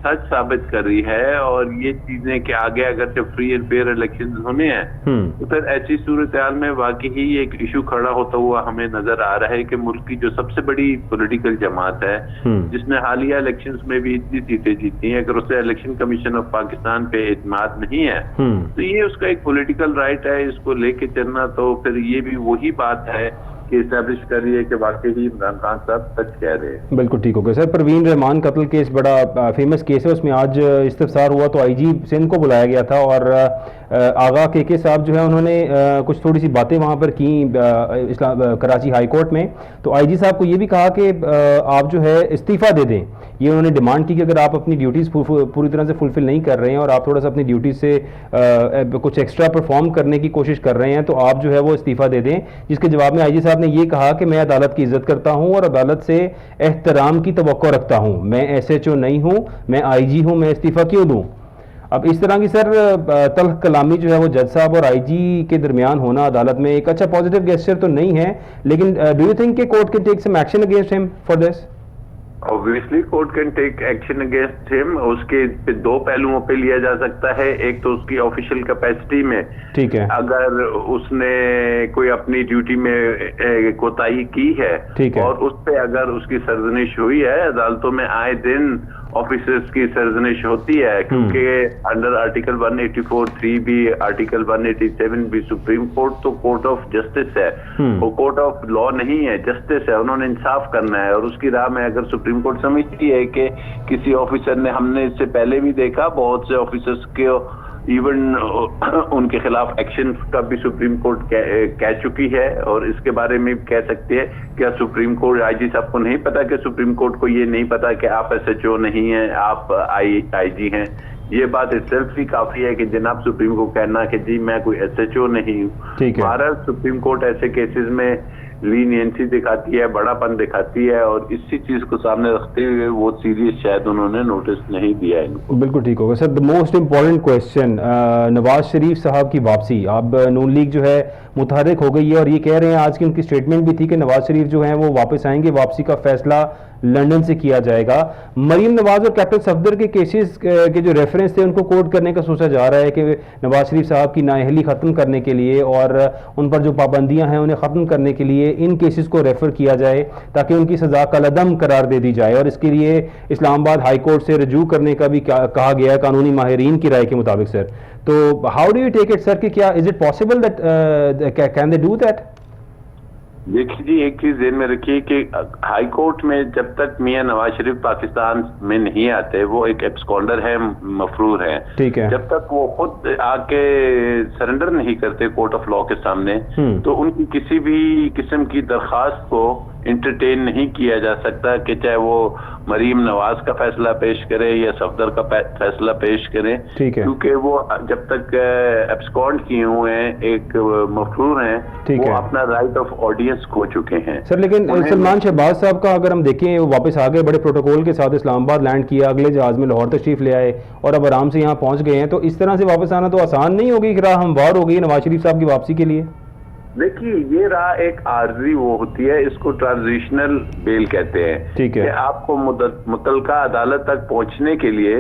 سچ ثابت کر رہی ہے، اور یہ چیزیں کہ آگے اگر جب فری اینڈ فیئر الیکشن ہونے ہیں تو پھر ایسی صورتحال میں واقعی ایک ایشو کھڑا ہوتا ہوا ہمیں نظر آ رہا ہے کہ ملک کی جو سب سے بڑی پولیٹیکل جماعت ہے جس نے حالیہ الیکشنز میں بھی اتنی سیٹیں جیتی ہیں، اگر اسے الیکشن کمیشن آف پاکستان پہ اعتماد نہیں ہے تو یہ اس کا ایک پولیٹیکل رائٹ ہے، اس کو لے کے چلنا. تو پھر یہ بھی وہی بات ہے کہ اسٹیبلش کر رہی ہے کہ واقعی عمران خان صاحب سچ کہہ رہے ہیں. بالکل ٹھیک ہو گیا سر. پروین رحمان قتل کیس بڑا فیمس کیس ہے، اس میں آج استفسار ہوا تو آئی جی سندھ کو بلایا گیا تھا، اور آغا کے صاحب جو ہے انہوں نے کچھ تھوڑی سی باتیں وہاں پر کی کراچی ہائی کورٹ میں. تو آئی جی صاحب کو یہ بھی کہا کہ آپ جو ہے استعفیٰ دے دیں. یہ انہوں نے ڈیمانڈ کی کہ اگر آپ اپنی ڈیوٹیز پوری طرح سے فلفل نہیں کر رہے ہیں اور آپ تھوڑا سا اپنی ڈیوٹیز سے کچھ ایکسٹرا پرفارم کرنے کی کوشش کر رہے ہیں تو آپ جو ہے وہ استعفیٰ دے دیں. جس کے جواب میں آئی جی صاحب نے یہ کہا کہ میں عدالت کی عزت کرتا ہوں اور عدالت سے احترام کی توقع رکھتا ہوں. میں ایس ایچ او نہیں ہوں, میں آئی جی ہوں, میں استعفیٰ کیوں دوں؟ اب اس طرح کی سر تلخ کلامی جو ہے وہ جج صاحب اور آئی جی کے درمیان ہونا عدالت میں ایک اچھا پازیٹیو گیسچر تو نہیں ہے, لیکن ڈو یو تھنک کہ court can take some action against him for this? Obviously court can take action against him. اس کے دو پہلوؤں پہ لیا جا سکتا ہے. ایک تو اس کی آفیشیل کیپیسٹی میں, ٹھیک ہے, اگر اس نے کوئی اپنی ڈیوٹی میں کوتاہی کی ہے اور اس پہ اگر اس کی سرزنش ہوئی ہے. عدالتوں میں آئے دن آفیسرز کی سرزنش ہوتی ہے کیونکہ انڈر آرٹیکل 184(3) بھی, آرٹیکل 187 بھی, سپریم کورٹ تو کورٹ آف جسٹس ہے, وہ کورٹ آف لا نہیں ہے, جسٹس ہے. انہوں نے انصاف کرنا ہے اور اس کی راہ میں اگر سپریم کورٹ سمجھتی ہے کہ کسی آفیسر نے, ہم نے اس سے پہلے بھی دیکھا بہت سے آفیسرز کے ایون ان کے خلاف ایکشن کا بھی سپریم کورٹ کہہ چکی ہے اور اس کے بارے میں کہہ سکتے ہیں. کیا سپریم کورٹ آئی جی صاحب کو نہیں پتا کہ سپریم کورٹ کو یہ نہیں پتا کہ آپ ایس ایچ او نہیں ہیں, آپ آئی جی ہیں؟ یہ بات اٹسیلف ہی کافی ہے کہ جناب سپریم کو کہنا کہ جی میں کوئی ایس ایچ او نہیں ہوں. ہمارا سپریم کورٹ ایسے کیسز میں لینینسی دکھاتی ہے, بڑا پن دکھاتی ہے اور اسی چیز کو سامنے رکھتے ہوئے وہ سیریس شاید انہوں نے نوٹس نہیں دیا ان کو. بالکل ٹھیک ہوگا سر. The most important question, Nawaz Sharif صاحب کی واپسی. اب نون لیگ جو ہے متحرک ہو گئی ہے اور یہ کہہ رہے ہیں, آج کی ان کی اسٹیٹمنٹ بھی تھی کہ نواز شریف جو ہیں وہ واپس آئیں گے, واپسی کا فیصلہ لندن سے کیا جائے گا. مریم نواز اور کیپٹن صفدر کے کیسز کے جو ریفرنس تھے ان کو کوٹ کرنے کا سوچا جا رہا ہے کہ نواز شریف صاحب کی نااہلی ختم کرنے کے لیے اور ان پر جو پابندیاں ہیں انہیں ختم کرنے کے لیے ان کیسز کو ریفر کیا جائے تاکہ ان کی سزا کالعدم قرار دے دی جائے, اور اس کے لیے اسلام آباد ہائی کورٹ سے رجوع کرنے کا بھی کہا گیا ہے قانونی ماہرین کی رائے کے مطابق. سر تو how do you take it سر کہ کیا is it possible that can they do that? دیکھیے جی, ایک چیز ذہن میں رکھیے کہ ہائی کورٹ میں جب تک میاں نواز شریف پاکستان میں نہیں آتے, وہ ایک ایبسکونڈر ہے, مفرور ہے, ٹھیک ہے, جب تک وہ خود آ کے سرنڈر نہیں کرتے کورٹ آف لا کے سامنے تو ان کی کسی بھی قسم کی درخواست کو انٹرٹین نہیں کیا جا سکتا کہ چاہے وہ مریم نواز کا فیصلہ پیش کرے یا صفدر کا فیصلہ پیش کرے, کیونکہ وہ جب تک ایبسکونڈ کیے ہوئے ہیں, ایک مفرور ہیں, وہ اپنا رائٹ آف آڈینس کھو چکے ہیں. سر لیکن سلمان شہباز صاحب کا اگر ہم دیکھیں, وہ واپس آ گئے, بڑے پروٹوکول کے ساتھ اسلام آباد لینڈ کیا, اگلے جہاز میں لاہور تشریف لے آئے اور اب آرام سے یہاں پہنچ گئے ہیں, تو اس طرح سے واپس آنا تو آسان نہیں ہوگی, کہ راہ ہموار ہو گئی نواز شریف صاحب کی واپسی کے لیے؟ دیکھیے یہ راہ ایک عارضی وہ ہوتی ہے, اس کو ٹرانزیشنل بیل کہتے ہیں, ٹھیک ہے, کہ آپ کو متعلقہ عدالت تک پہنچنے کے لیے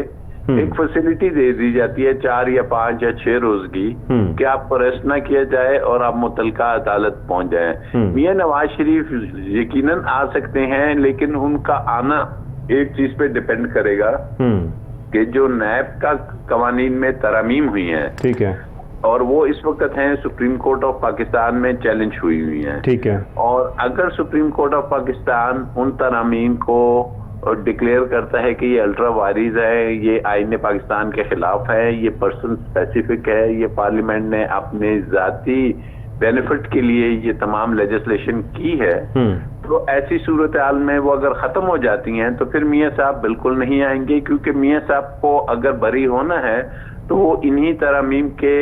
ایک فیسلٹی دے دی جاتی ہے 4 یا 5 یا 6 روز کی, کہ آپ کو اریسٹ نہ کیا جائے اور آپ متعلقہ عدالت پہنچ جائیں. میاں نواز شریف یقیناً آ سکتے ہیں, لیکن ان کا آنا ایک چیز پہ ڈیپینڈ کرے گا کہ جو نیب کا قوانین میں ترامیم ہوئی ہیں, ٹھیک ہے, اور وہ اس وقت ہیں سپریم کورٹ آف پاکستان میں چیلنج ہوئی ہیں, ٹھیک ہے, اور اگر سپریم کورٹ آف پاکستان ان ترامیم کو ڈکلیئر کرتا ہے کہ یہ الٹرا وائریز ہے, یہ آئین پاکستان کے خلاف ہے, یہ پرسن اسپیسیفک ہے, یہ پارلیمنٹ نے اپنے ذاتی بینیفٹ کے لیے یہ تمام لیجسلیشن کی ہے, تو ایسی صورتحال میں وہ اگر ختم ہو جاتی ہیں تو پھر میاں صاحب بالکل نہیں آئیں گے, کیونکہ میاں صاحب کو اگر بری ہونا ہے تو وہ انہی ترامیم کے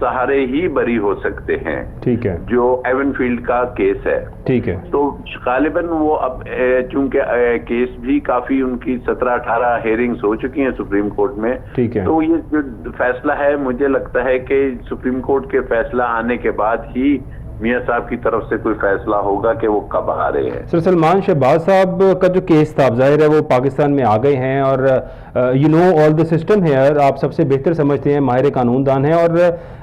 سہارے ہی بری ہو سکتے ہیں, ٹھیک ہے, جو ایون فیلڈ کا کیس ہے, ٹھیک ہے. تو غالباً وہ اب چونکہ کیس بھی کافی ان کی 17-18 ہیئرنگز ہو چکی ہیں سپریم کورٹ میں, ٹھیک ہے, تو یہ جو فیصلہ ہے مجھے لگتا ہے کہ سپریم کورٹ کے فیصلہ آنے کے بعد ہی میاں صاحب کی طرف سے کوئی فیصلہ ہوگا کہ وہ کب آ رہے ہیں. سر سلمان شہباز صاحب کا جو کیس تھا, ظاہر ہے وہ پاکستان میں آ گئے ہیں اور you know all the system here, آپ سب سے بہتر سمجھتے ہیں, ماہر قانون دان ہیں, اور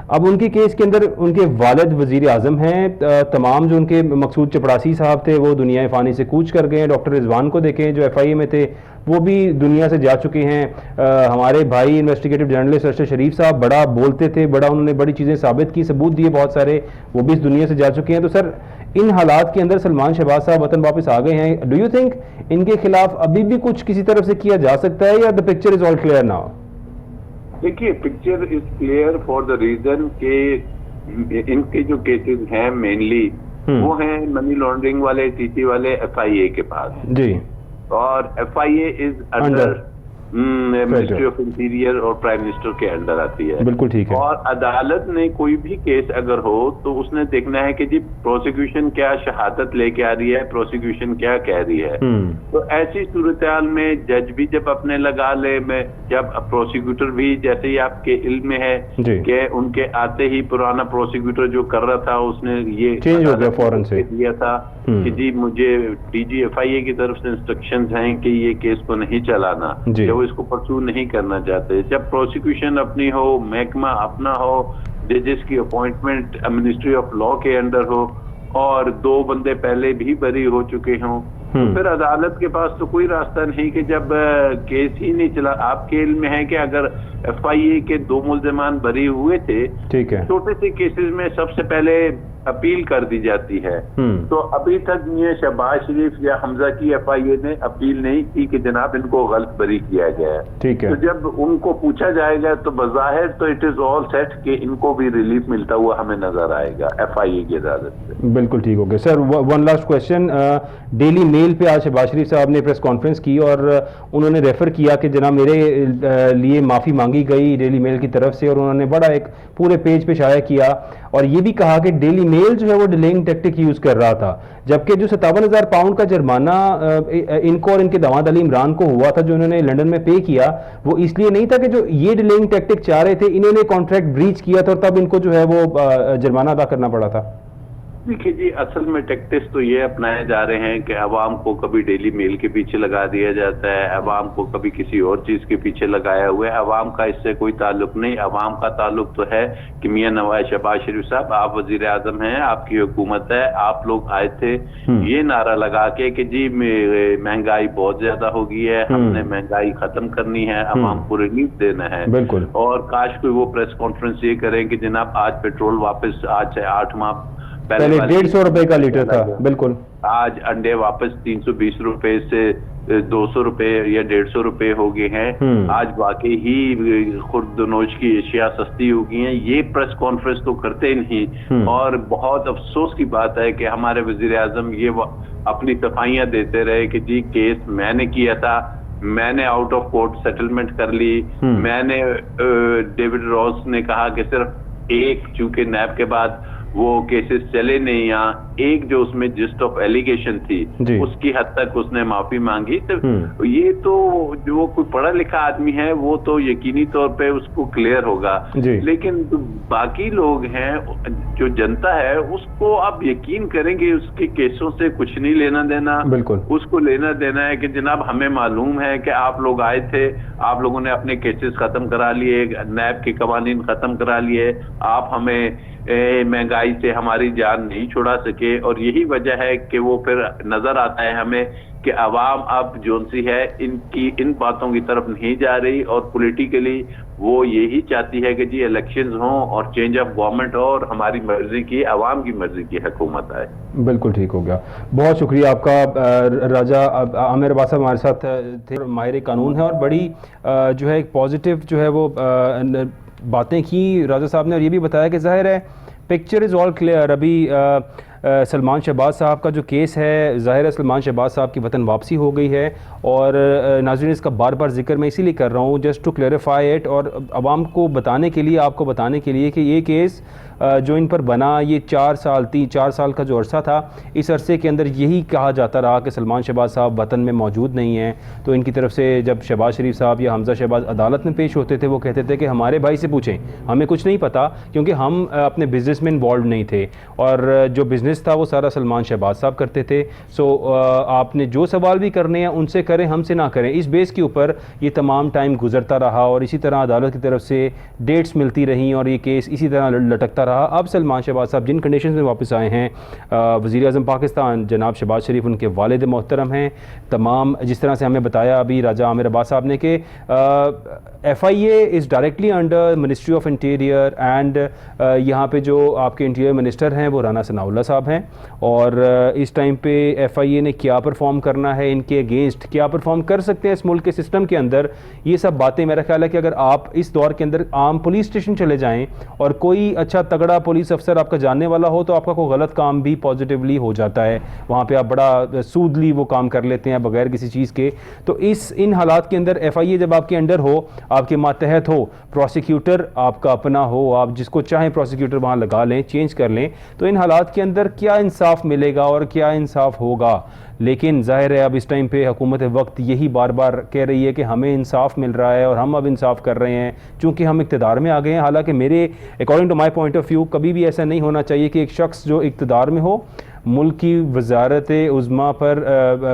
اب ان کی کیس کے اندر ان کے والد وزیر اعظم ہیں, تمام جو ان کے مقصود چپڑاسی صاحب تھے وہ دنیا فانی سے کوچ کر گئے ہیں, ڈاکٹر رضوان کو دیکھیں جو ایف آئی اے میں تھے وہ بھی دنیا سے جا چکے ہیں, ہمارے بھائی انویسٹیگیٹو جرنلسٹ ارشد شریف صاحب بڑا بولتے تھے, بڑا انہوں نے بڑی چیزیں ثابت کی, ثبوت دیے بہت سارے, وہ بھی اس دنیا سے جا چکے ہیں. تو سر ان حالات کے اندر سلمان شہباز صاحب وطن واپس آ گئے ہیں, ڈو یو تھنک ان کے خلاف ابھی بھی کچھ کسی طرف سے کیا جا سکتا ہے, یا the picture is all clear now? دیکھیے picture is clear for the reason کہ ان کے جو کیسز ہیں مینلی وہ ہیں منی لانڈرنگ والے TT والے FIA کے پاس جی، اور FIA is under ministry of interior اور پرائم منسٹر کے انڈر آتی ہے. بالکل ٹھیک ہے. اور عدالت نے کوئی بھی کیس اگر ہو تو اس نے دیکھنا ہے کہ جی پروسیکیوشن کیا شہادت لے کے آ رہی ہے, پروسیکیوشن کیا کہہ رہی ہے. تو ایسی صورتحال میں جج بھی جب اپنے لگا لے, میں جب پروسیکیوٹر بھی, جیسے ہی آپ کے علم میں ہے کہ ان کے آتے ہی پرانا پروسیکیوٹر جو کر رہا تھا اس نے یہ چینج ہو گیا فوراً سے دیا تھا کہ جی مجھے DG FIA کی طرف سے انسٹرکشنز ہیں کہ یہ کیس کو نہیں چلانا, وہ اس کو پرسو نہیں کرنا چاہتے. جب پروسیکیوشن اپنی ہو, محکمہ اپنا ہو, ججز کی اپوائنٹمنٹ منسٹری آف لا کے انڈر ہو اور 2 بندے پہلے بھی بری ہو چکے ہوں, پھر عدالت کے پاس تو کوئی راستہ نہیں کہ جب کیس ہی نہیں چلا. آپ کے علم میں ہے کہ اگر FIA کے 2 ملزمان بری ہوئے تھے, چھوٹے سے کیسز میں سب سے پہلے اپیل کر دی جاتی ہے. تو ابھی تک یہ شہباز شریف یا حمزہ کی FIA نے اپیل نہیں کی کہ جناب ان کو غلط بری کیا گیا ہے. تو جب ان کو پوچھا جائے گا تو بظاہر تو اٹ از آل سیٹ کہ ان کو بھی ریلیف ملتا ہوا ہمیں نظر آئے گا FIA کی عدالت سے. بالکل ٹھیک ہو گیا. Sir one last question, Daily Mail پہ آج شہباز شریف صاحب نے پریس کانفرنس کی اور انہوں نے ریفر کیا کہ جناب میرے لیے معافی مانگی گئی ڈیلی میل کی طرف سے, اور انہوں نے بڑا ایک پورے پیج پہ شائع کیا اور یہ بھی کہا کہ ڈیلی میل جو ہے وہ ڈیلیئنگ ٹیکٹک یوز کر رہا تھا, جبکہ جو 57,000 پاؤنڈ کا جرمانہ ان کو اور ان کے داماد علی عمران کو ہوا تھا جو انہوں نے لنڈن میں پے کیا, وہ اس لیے نہیں تھا کہ جو یہ ڈیلیئنگ ٹیکٹک چاہ رہے تھے, انہوں نے کانٹریکٹ بریچ کیا تھا اور تب ان کو جو ہے وہ جرمانہ ادا کرنا پڑا تھا. دیکھیے جی, اصل میں ٹیکٹکس تو یہ اپنائے جا رہے ہیں کہ عوام کو کبھی ڈیلی میل کے پیچھے لگا دیا جاتا ہے, عوام کو کبھی کسی اور چیز کے پیچھے لگایا ہوا ہے. عوام کا اس سے کوئی تعلق نہیں. عوام کا تعلق تو ہے کہ میاں نواز شہباز شریف صاحب آپ وزیر اعظم ہیں, آپ کی حکومت ہے, آپ لوگ آئے تھے یہ نعرہ لگا کے کہ جی مہنگائی بہت زیادہ ہو گئی ہے, ہم نے مہنگائی ختم کرنی ہے, عوام کو ریلیف دینا ہے. اور کاش کوئی وہ پریس کانفرنس یہ کریں کہ جناب آج پیٹرول واپس, آج سے 8 ماہ پہلے 150 روپے کا لیٹر تھا, بالکل آج انڈے واپس 320 روپے سے 200 روپے یا 150 روپے ہو گئے ہیں. آج واقعی ہی خورد نوش کی اشیاء سستی ہو گئی ہیں. یہ پریس کانفرنس تو کرتے نہیں, اور بہت افسوس کی بات ہے کہ ہمارے وزیر اعظم یہ اپنی صفائیاں دیتے رہے کہ جی کیس میں نے کیا تھا, میں نے آؤٹ آف کورٹ سیٹلمنٹ کر لی, میں نے ڈیوڈ راس نے کہا کہ صرف ایک, چونکہ نیب کے بعد وہ کیسز چلے نہیں, یہاں ایک جو اس میں جسٹ آف ایلیگیشن تھی اس کی حد تک اس نے معافی مانگی. تو یہ تو جو کوئی پڑھا لکھا آدمی ہے وہ تو یقینی طور پہ اس کو کلیئر ہوگا, لیکن باقی لوگ ہیں, جو جنتا ہے, اس کو آپ یقین کریں گے اس کے کیسوں سے کچھ نہیں لینا دینا. اس کو لینا دینا ہے کہ جناب ہمیں معلوم ہے کہ آپ لوگ آئے تھے, آپ لوگوں نے اپنے کیسز ختم کرا لیے, نیب کے قوانین ختم کرا لیے, آپ ہمیں مہنگائی سے ہماری جان نہیں چھڑا سکے. اور یہی وجہ ہے کہ وہ پھر نظر آتا ہے ہمیں کہ عوام اب جون سی ہے ان باتوں کی طرف نہیں جا رہی, اور پولیٹیکلی وہ یہی چاہتی ہے کہ جی الیکشنز ہوں اور چینج آف گورنمنٹ ہو اور ہماری مرضی کی, عوام کی مرضی کی حکومت آئے. بالکل ٹھیک ہو گیا. بہت شکریہ آپ کا. راجہ عامر عباس صاحب ہمارے ساتھ تھے, ماہر قانون ہے, اور بڑی جو ہے ایک پازیٹیو جو ہے وہ باتیں کی راجہ صاحب نے, اور یہ بھی بتایا کہ ظاہر ہے پکچر از آل کلیئر. ابھی سلمان شہباز صاحب کا جو کیس ہے, ظاہر ہے سلمان شہباز صاحب کی وطن واپسی ہو گئی ہے, اور ناظرین اس کا بار بار ذکر میں اسی لیے کر رہا ہوں جسٹ ٹو کلیریفائی اٹ, اور عوام کو بتانے کے لیے, آپ کو بتانے کے لیے کہ یہ کیس جو ان پر بنا, یہ 4 سال کا جو عرصہ تھا, اس عرصے کے اندر یہی کہا جاتا رہا کہ سلمان شہباز صاحب وطن میں موجود نہیں ہیں. تو ان کی طرف سے جب شہباز شریف صاحب یا حمزہ شہباز عدالت میں پیش ہوتے تھے, وہ کہتے تھے کہ ہمارے بھائی سے پوچھیں, ہمیں کچھ نہیں پتا, کیونکہ ہم اپنے بزنس میں انوالوڈ نہیں تھے, اور جو بزنس تھا وہ سارا سلمان شہباز صاحب کرتے تھے. سو آپ نے جو سوال بھی کرنے ہیں ان سے کریں, ہم سے نہ کریں. اس بیس کے اوپر یہ تمام ٹائم گزرتا رہا, اور اسی طرح عدالت کی طرف سے ڈیٹس ملتی رہیں, اور یہ کیس اسی طرح لٹکتا رہا. اب سلمان شہباز صاحب جن کنڈیشنز میں واپس آئے ہیں, وزیر اعظم پاکستان جناب شہباز شریف ان کے والد محترم ہیں, تمام جس طرح سے ہمیں بتایا ابھی راجہ عامر عباس صاحب نے کہ FIA is directly under ministry of interior, and یہاں پہ جو آپ کے انٹیریئر منسٹر ہیں وہ رانا ثناء اللہ صاحب ہیں, اور اس ٹائم پہ FIA نے کیا پرفارم کرنا ہے, ان کے اگینسٹ کیا پرفارم کر سکتے ہیں اس ملک کے سسٹم کے اندر, یہ سب باتیں میرا خیال ہے کہ اگر آپ اس دور کے اندر عام پولیس اسٹیشن چلے جائیں اور کوئی اچھا تگڑا پولیس افسر آپ کا جاننے والا ہو تو آپ کا کوئی غلط کام بھی پازیٹیولی ہو جاتا ہے, وہاں پہ آپ بڑا سودلی وہ کام کر لیتے ہیں بغیر کسی چیز کے. تو ان حالات کے اندر FIA جب آپ کے انڈر ہو, آپ کے ماتحت ہو, پروسیکیوٹر آپ کا اپنا ہو, آپ جس کو چاہیں پروسیکیوٹر وہاں لگا لیں, چینج کر لیں, تو ان حالات کے اندر کیا انصاف ملے گا اور کیا انصاف ہوگا. لیکن ظاہر ہے اب اس ٹائم پہ حکومت وقت یہی بار بار کہہ رہی ہے کہ ہمیں انصاف مل رہا ہے اور ہم اب انصاف کر رہے ہیں چونکہ ہم اقتدار میں آ گئے ہیں. حالانکہ میرے according to my point of view کبھی بھی ایسا نہیں ہونا چاہیے کہ ایک شخص جو اقتدار میں ہو, ملک کی وزارت عظمیٰ پر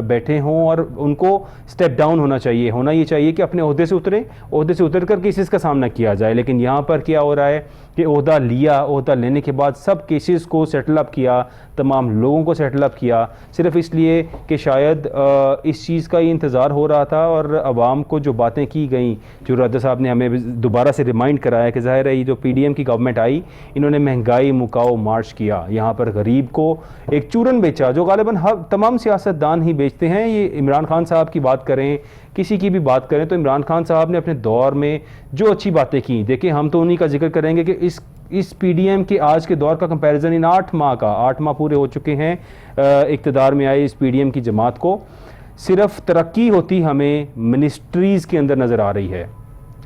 بیٹھے ہوں اور ان کو سٹیپ ڈاؤن ہونا یہ چاہیے کہ اپنے عہدے سے اتر کر کیسز کا سامنا کیا جائے. لیکن یہاں پر کیا ہو رہا ہے کہ عہدہ لینے کے بعد سب کیسز کو سیٹل اپ کیا, تمام لوگوں کو سیٹل اپ کیا, صرف اس لیے کہ شاید اس چیز کا یہ انتظار ہو رہا تھا, اور عوام کو جو باتیں کی گئیں, جو راجہ صاحب نے ہمیں دوبارہ سے ریمائنڈ کرایا کہ ظاہر ہے یہ جو PDM کی گورنمنٹ آئی, انہوں نے مہنگائی مکاؤ مارچ کیا, یہاں پر غریب کو ایک چورن بیچا جو غالباً تمام سیاستدان ہی بیچتے ہیں. یہ عمران خان صاحب کی بات کریں, کسی کی بھی بات کریں, تو عمران خان صاحب نے اپنے دور میں جو اچھی باتیں کی, دیکھیں ہم تو انہی کا ذکر کریں گے کہ اس PDM کے آج کے دور کا کمپیریزن ان 8 ماہ پورے ہو چکے ہیں اقتدار میں آئے اس PDM کی جماعت کو. صرف ترقی ہوتی ہمیں منسٹریز کے اندر نظر آ رہی ہے.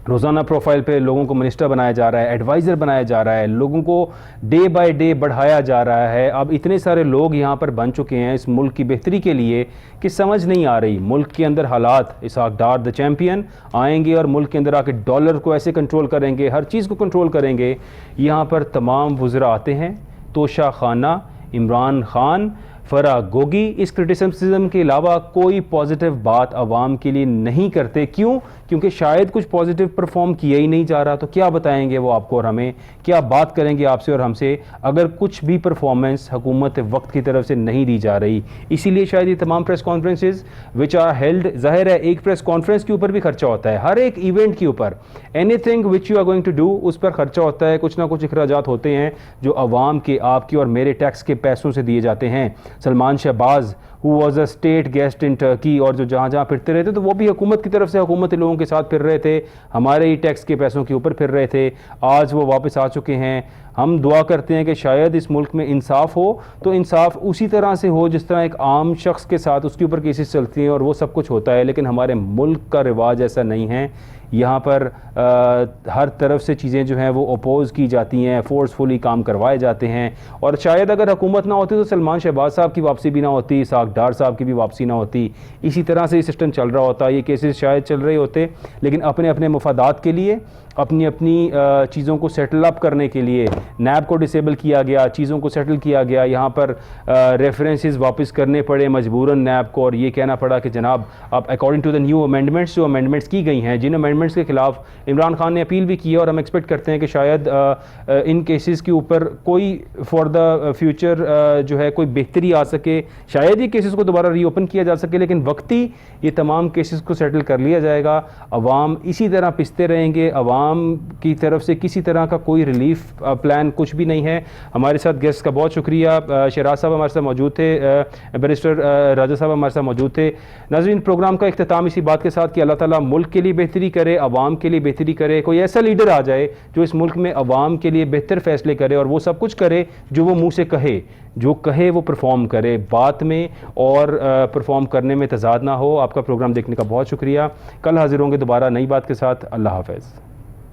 روزانہ پروفائل پہ لوگوں کو منسٹر بنایا جا رہا ہے, ایڈوائزر بنایا جا رہا ہے, لوگوں کو ڈے بائی ڈے بڑھایا جا رہا ہے. اب اتنے سارے لوگ یہاں پر بن چکے ہیں اس ملک کی بہتری کے لیے کہ سمجھ نہیں آ رہی ملک کے اندر حالات. اسحاق ڈار دا چیمپئن آئیں گے اور ملک کے اندر آ کے ڈالر کو ایسے کنٹرول کریں گے, ہر چیز کو کنٹرول کریں گے. یہاں پر تمام وزراء آتے ہیں, توشہ خانہ, عمران خان, فرح گوگی, اس کرٹیسزم کے علاوہ کوئی پازیٹیو بات عوام کے لیے نہیں کرتے. کیوں؟ کیونکہ شاید کچھ پازیٹیو پرفارم کیا ہی نہیں جا رہا, تو کیا بتائیں گے وہ آپ کو اور ہمیں, کیا بات کریں گے آپ سے اور ہم سے اگر کچھ بھی پرفارمنس حکومت وقت کی طرف سے نہیں دی جا رہی. اسی لیے شاید یہ تمام press conferences which are held, ظاہر ہے ایک پریس کانفرنس کے اوپر بھی خرچہ ہوتا ہے, ہر ایک ایونٹ کے اوپر, anything which you are going to do اس پر خرچہ ہوتا ہے, کچھ نہ کچھ اخراجات ہوتے ہیں جو عوام کے, آپ کے اور میرے ٹیکس کے پیسوں سے دیے جاتے ہیں. Salman Shahbaz who was a state guest in Turkey اور جو جہاں پھرتے رہتے تو وہ بھی حکومت کی طرف سے حکومت لوگوں کے ساتھ پھر رہے تھے, ہمارے ہی ٹیکس کے پیسوں کے اوپر پھر رہے تھے. آج وہ واپس آ چکے ہیں. ہم دعا کرتے ہیں کہ شاید اس ملک میں انصاف ہو تو انصاف اسی طرح سے ہو جس طرح ایک عام شخص کے ساتھ اس کے اوپر کیسز چلتی ہیں اور وہ سب کچھ ہوتا ہے. لیکن ہمارے ملک کا رواج ایسا نہیں ہے. یہاں پر ہر طرف سے چیزیں جو ہیں وہ اپوز کی جاتی ہیں, فورسفلی کام کروائے جاتے ہیں. اور شاید اگر حکومت نہ ہوتی تو سلمان شہباز صاحب کی واپسی بھی نہ ہوتی, اسحاق ڈار صاحب کی بھی واپسی نہ ہوتی. اسی طرح سے یہ سسٹم چل رہا ہوتا, یہ کیسز شاید چل رہے ہوتے, لیکن اپنے مفادات کے لیے, اپنی چیزوں کو سیٹل اپ کرنے کے لیے نیب کو ڈسیبل کیا گیا, چیزوں کو سیٹل کیا گیا. یہاں پر ریفرنسز واپس کرنے پڑے مجبوراً نیب کو, اور یہ کہنا پڑا کہ جناب اب according to the new amendments, جو امینڈمنٹس کی گئی ہیں, جن امینڈمنٹس کے خلاف عمران خان نے اپیل بھی کی ہے, اور ہم ایکسپیکٹ کرتے ہیں کہ شاید ان کیسز کے اوپر کوئی فار دا فیوچر جو ہے کوئی بہتری آ سکے, شاید یہ کیسز کو دوبارہ ری اوپن کیا جا سکے. لیکن وقتی یہ تمام کیسز کو سیٹل کر لیا جائے گا, عوام اسی طرح پستے رہیں گے, عوام کی طرف سے کسی طرح کا کوئی ریلیف پلان کچھ بھی نہیں ہے. ہمارے ساتھ گیسٹ کا بہت شکریہ, شہراز صاحب ہمارے ساتھ موجود تھے, بیرسٹر راجہ صاحب ہمارے ساتھ موجود تھے. ناظرین, پروگرام کا اختتام اسی بات کے ساتھ کہ اللہ تعالیٰ ملک کے لیے بہتری کرے, عوام کے لیے بہتری کرے, کوئی ایسا لیڈر آ جائے جو اس ملک میں عوام کے لیے بہتر فیصلے کرے اور وہ سب کچھ کرے جو وہ منہ سے کہے, جو کہے وہ پرفارم کرے, بات میں اور پرفارم کرنے میں تضاد نہ ہو. آپ کا پروگرام دیکھنے کا بہت شکریہ. کل حاضر ہوں گے دوبارہ نئی بات کے ساتھ. اللہ حافظ.